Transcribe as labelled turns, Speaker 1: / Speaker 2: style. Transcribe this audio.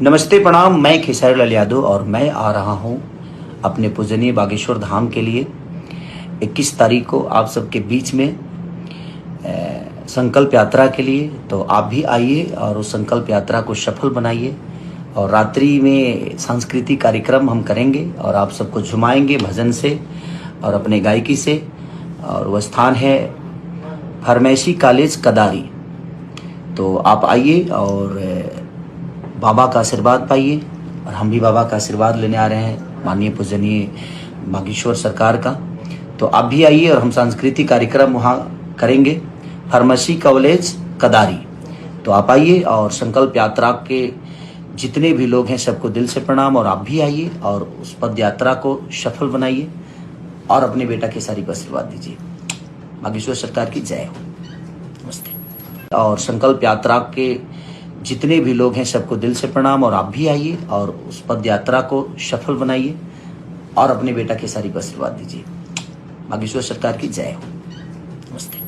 Speaker 1: नमस्ते प्रणाम, मैं खेसारी लाल यादव और मैं आ रहा हूँ अपने पूजनीय बागेश्वर धाम के लिए 21 तारीख को आप सबके बीच में संकल्प यात्रा के लिए। तो आप भी आइए और उस संकल्प यात्रा को सफल बनाइए। और रात्रि में सांस्कृतिक कार्यक्रम हम करेंगे और आप सबको झुमाएंगे भजन से और अपने गायकी से। और वह स्थान है फार्मेसी कॉलेज कदारी। तो आप आइए और बाबा का आशीर्वाद पाइए। और हम भी बाबा का आशीर्वाद लेने आ रहे हैं, माननीय पूजनीय बागेश्वर सरकार का। तो आप भी आइए और हम सांस्कृतिक कार्यक्रम वहाँ करेंगे, फार्मेसी कॉलेज कदारी। तो आप आइए और संकल्प यात्रा के जितने भी लोग हैं सबको दिल से प्रणाम। और आप भी आइए और उस पद यात्रा को सफल बनाइए और अपने बेटा खेसारी को आशीर्वाद दीजिए। बागेश्वर सरकार की जय हो। नमस्ते। और संकल्प यात्रा के जितने भी लोग हैं सबको दिल से प्रणाम। और आप भी आइए और उस पद यात्रा को सफल बनाइए और अपने बेटा खेसारी को आशीर्वाद दीजिए। बागेश्वर सरकार की जय हो। नमस्ते।